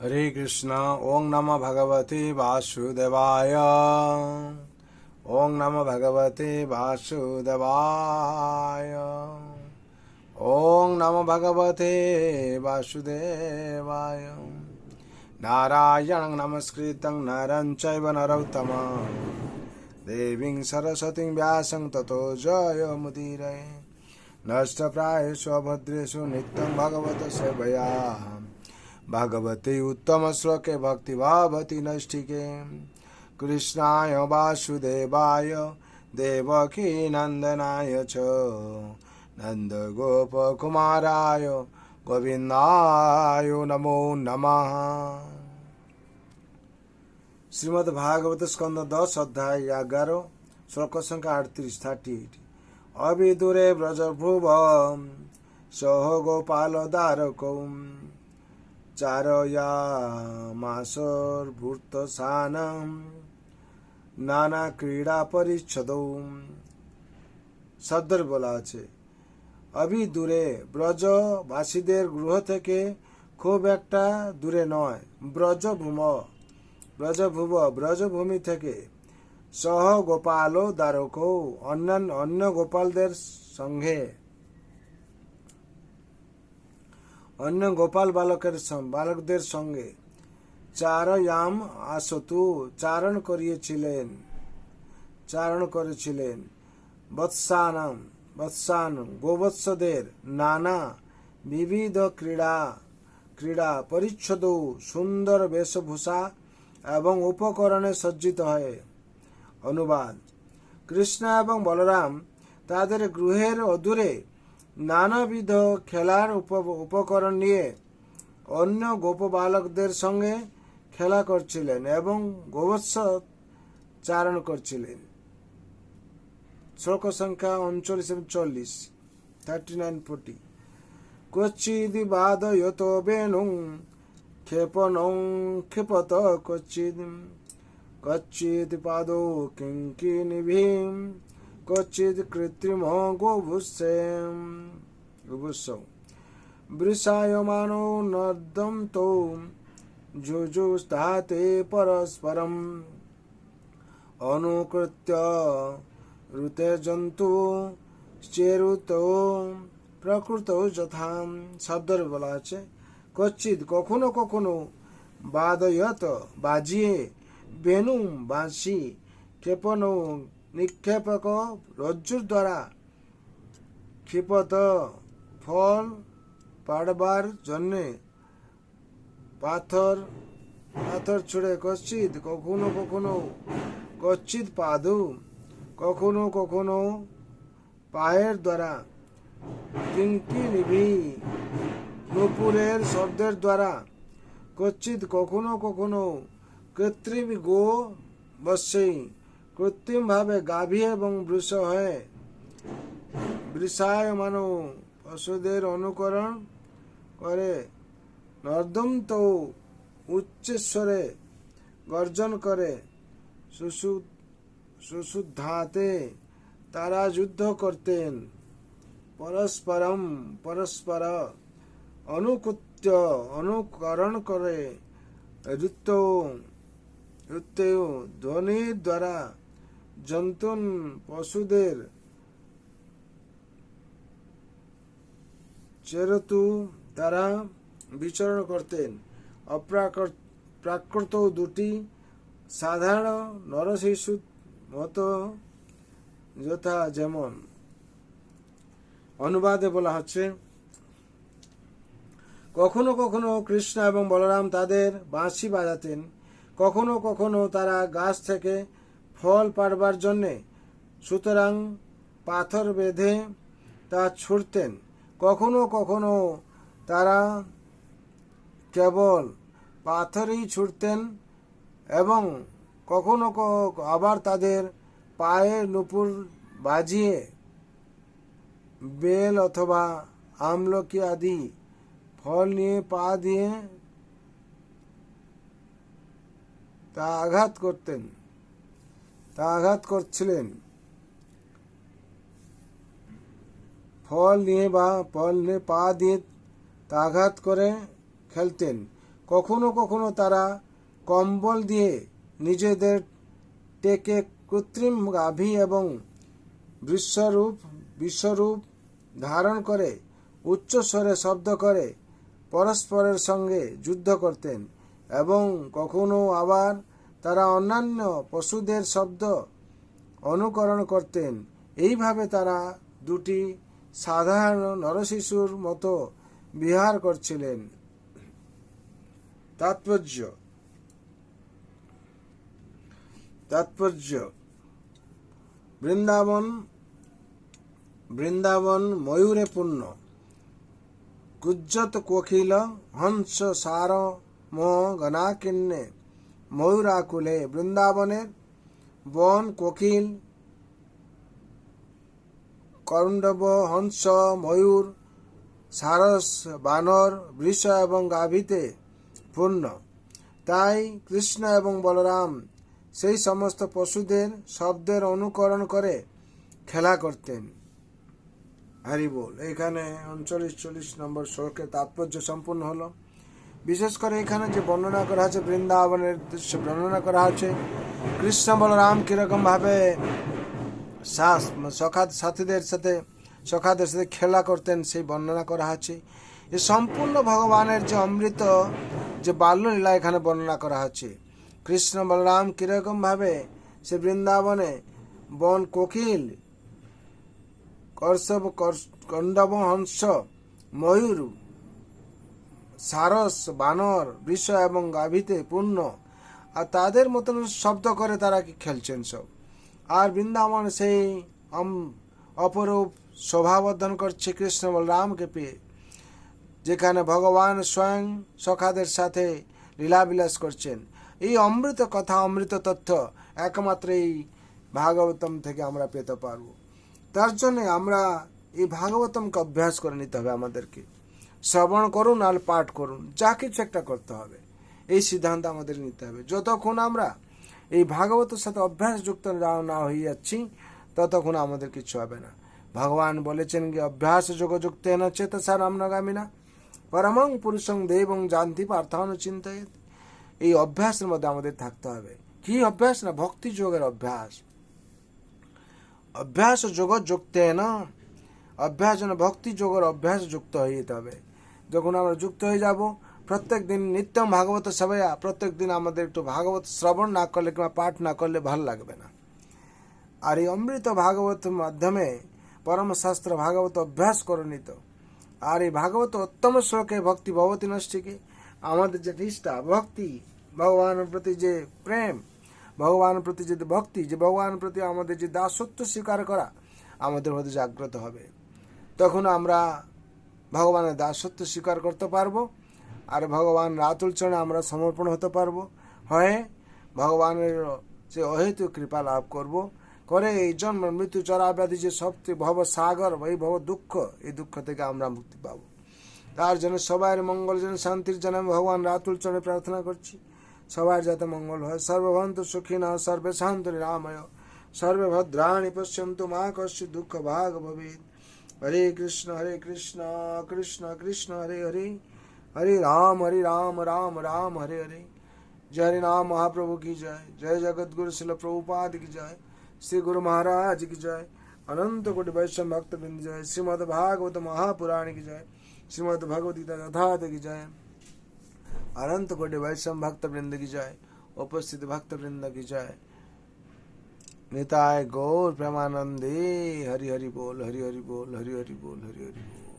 हरे कृष्णा। ओं नमो भगवते वासुदेवाय। ओं नमो भगवते वासुदेवाय। ओं नमो भगवते वासुदेवाय। नारायणं नमस्कृतं नरं चैव नरोत्तमं देवीं सरस्वतीं व्यासं ततो जयमुदीरये। नष्टप्रायेषु अभद्रेषु नित्यं भगवत सेवया भगवते उत्तम श्लोके भक्तिभावति नैष्ठिके। कृष्णाय वासुदेवाय देवकी नंदनाय च नन्दगोपकुमाराय गोविन्दाय नमो नमः। श्रीमद्भागवत स्कंद 10 अध्याय 11 श्लोक संख्या 38। अविदुरे व्रजभ्रुव सह गोपाल दारकौ चारयामासर्भूतसानं नाना क्रीड़ा परिच्छदौ। শব্দের বলা আছে অভি দূরে, ব্রজবাসীদের গৃহ থেকে খুব একটা দূরে নয়। ব্রজভূমি থেকে, সহ গোপাল দ্বারক, অন্য গোপালদের সঙ্গে, অন্য গোপাল বালকদের সঙ্গে, চারয়াম আসতু, চারণ করেছিলেন, বৎসান গোবৎসদের, নানা বিবিধ ক্রীড়া পরিচ্ছদ, সুন্দর বেশভূষা এবং উপকরণে সজ্জিত হয়ে। অনুবাদ: কৃষ্ণ এবং বলরাম তাদের গৃহের অদূরে নানাবিধ খেলার উপকরণ নিয়ে অন্য গোপবালকদের সঙ্গে খেলা করছিলেন এবং গোবৎস চারণ করছিলেন। শ্লোক সংখ্যা 39-40, 39-40। ক্বচিদি বাদয়ত বেণুং ক্ষেপণং ক্ষেপত কচ্চিদ পাদৌ কিঙ্কিণীভিঃ কচ্চিদ কৃত্রিম গোবুৎসৌ বৃষায়মানো নর্দন্তৌ যুযুস্তাতে পরস্পরম অনুকৃত্য ঋতে জন্তু চেরুত প্রকৃত যথা। শব্দের বলা আছে কচ্ছিদ, কখনো কখনো, বাদয়ত, বাজিয়ে, বেণু, বাঁশি, ক্ষেপণ, নিক্ষেপক, রজ্জুর দ্বারা, ক্ষিপত, ফল পাড়বার জন্যে, পাথর ছুঁড়ে, কচ্ছিদ, কখনো কখনো, কচ্ছিদ পাদু, কখনো কখনো পায়ের দ্বারা, কিঙ্কিণীভি, নূপুরের শব্দের দ্বারা, কচ্ছিদ, কখনো কখনো, কৃত্রিম গো বৎসৈ, কৃত্রিম ভাবে গাভী এবং বৃষ হয়ে, বৃষায়মান, পশুদের অনুকরণ করে, নর্দন্ত, উচ্চস্বরে গর্জন করে, সুশুদ্ধাতে, তারা যুদ্ধ করতেন, পরস্পর অনুকূত্য, অনুকরণ করে, ঋত্যৌ, ধ্বনির দ্বারা, জন্তুন, পশুদের, চেরতু, তারা বিচরণ করতেন। প্রাকৃত, দুটি সাধারণ নরশিশু মতো, যথা, যেমন। অনুবাদে বলা হচ্ছে কখনো কখনো কৃষ্ণ এবং বলরাম তাদের বাঁশি বাজাতেন, কখনো কখনো তারা গাছ থেকে ফল পাড়বার জন্যে সুতরাং পাথর বেঁধে তা ছুঁড়তেন, কখনো কখনো তারা কেবল পাথরই ছুঁড়তেন এবং কখনো আবার তাদের পায়ে নূপুর বাজিয়ে বেল অথবা আমলকি আদি ফল নিয়ে পা দিয়ে তা আঘাত করছিলেন। ফল নিয়ে পা দিয়ে তা আঘাত করে খেলতেন। কখনো কখনো তারা কম্বল দিয়ে নিজেদের টেকে কৃত্রিম গাভী এবং বিশ্বরূপ ধারণ করে উচ্চস্বরে শব্দ করে পরস্পরের সঙ্গে যুদ্ধ করতেন, এবং কখনো আবার তারা অন্যান্য পশুদের শব্দ অনুকরণ করতেন। এইভাবে তারা দুটি সাধারণ নরশিশুর মতো বিহার করছিলেন। তাৎপর্য বৃন্দাবন ময়ূরে পূর্ণ। কুজ্জত কোকিল হংস সার গণাকিন্নে ময়ূরাকুলে। বৃন্দাবনের বন কোকিল, কৌণ্ডব, হংস, ময়ূর, সারস, বানর, বৃষ এবং গাভীতে পূর্ণ। তাই কৃষ্ণ এবং বলরাম সেই সমস্ত পশুদের শব্দের অনুকরণ করে খেলা করতেন। হরি বল। এখানে 39-40 নম্বর শ্লোকের তাৎপর্য সম্পূর্ণ হলো। বিশেষ করে এখানে যে বর্ণনা করা আছে, বৃন্দাবনের দৃশ্য বর্ণনা করা আছে, কৃষ্ণ বলরাম কিরকম ভাবে সখাদের সাথে খেলা করতেন সেই বর্ণনা করা আছে। এ সম্পূর্ণ ভগবানের যে অমৃত যে বাল্যলীলা এখানে বর্ণনা করা হচ্ছে। কৃষ্ণ বলরাম কিরকম ভাবে সে বৃন্দাবনে বন কোকিল, কৌণ্ডব, হংস, ময়ূর, সারস, বানর, বৃষ এবং গাভীতে পূর্ণ, আর তাদের মতন শব্দ করে তারা কি খেলছেন সব। আর বৃন্দাবন সেই অপরূপ শোভাবর্ধন করছে কৃষ্ণ বলরামকে পেয়ে, যেখানে ভগবান স্বয়ং সখাদের সাথে লীলাবিলাস করছেন। এই অমৃত কথা, অমৃত তথ্য একমাত্র এই ভাগবতম থেকে আমরা পেতে পারব। তার জন্য আমরা এই ভাগবতমকে অভ্যাস করে নিতে হবে। আমাদেরকে শ্রবণ করুন আর পাঠ করুন, যা কিছু একটা করতে হবে, এই সিদ্ধান্ত আমাদের নিতে হবে। যতক্ষণ আমরা এই ভাগবতের সাথে অভ্যাস যুক্ত না হয়ে যাচ্ছি, ততক্ষণ আমাদের কিছু হবে না। ভগবান বলেছেন কি, অভ্যাস যোগযুক্ত না চেতসা রামনাগামিনা পরমং পুরুষং দেবং জানতি পার্থানুচিন্তয়েৎ। এই অভ্যাসের মধ্যে আমাদের থাকতে হবে। কি অভ্যাস? না ভক্তি যোগের অভ্যাস। অভ্যাস যোগ যুক্ত না, অভ্যাস যেন ভক্তি যোগের অভ্যাস যুক্ত হয়ে যেতে হবে। যখন আমরা যুক্ত হয়ে যাব, প্রত্যেক দিন নিত্যম ভাগবত সেবায়া, প্রত্যেক দিন আমাদের একটু ভাগবত শ্রবণ না করলে কিংবা পাঠ না করলে ভালো লাগবে না। আর এই অমৃত ভাগবত মাধ্যমে পরমশাস্ত্র ভাগবত অভ্যাস করে নিত। আর এই ভাগবত উত্তম শ্লোকে ভক্তি ভবতী নষ্টিকে, আমাদের যে নিষ্ঠা ভক্তি, ভগবানের প্রতি যে প্রেম, ভগবানের প্রতি যে ভক্তি, যে ভগবানের প্রতি আমাদের যে দাসত্ব স্বীকার করা আমাদের মধ্যে জাগ্রত হবে, তখন আমরা ভগবানের দাসত্ব স্বীকার করতে পারবো। আর ভগবান রাতুল চরণে আমরা সমর্পণ হতে পারবো, হয়ে ভগবানের যে অহেতু কৃপা লাভ করব, করে এই জন্ম মৃত্যু চরা ব্যাধি যে সবচেয়ে ভব সাগর, এই ভব দুঃখ, এই দুঃখ থেকে আমরা মুক্তি পাবো। তার জন্য সবার মঙ্গল যেন, শান্তির জন্য ভগবান রাতুল চরণে প্রার্থনা করছি। সবার যাতে মঙ্গল হয়। সর্বভন্তু সুখিনঃ, সর্বে শান্তু নিরাময়, সর্বে ভদ্রাণি পশ্যন্তু মা কশ্চিৎ দুঃখ ভাগ ভবেৎ। হরে কৃষ্ণ কৃষ্ণ কৃষ্ণ হরে হরে, हरे राम राम राम हरे हरे। जय हरि नाम महाप्रभु की जय। जय जगत गुरु शिल प्रभुपाद की जय। श्री गुरु महाराज की जय। अनंत कोटि वैष्णव भक्त बिंद जय। श्रीमद् भागवत महापुराण की जय। श्रीमद् भगवद गीता यथार्थ की जय। अनंत कोटि वैष्णव भक्त वृंद की जय। उपस्थित भक्त वृंद की जय। निताय गौर प्रेमानंदे। हरि हरि बोल, हरि हरि बोल, हरि हरि बोल, हरि हरि बोल।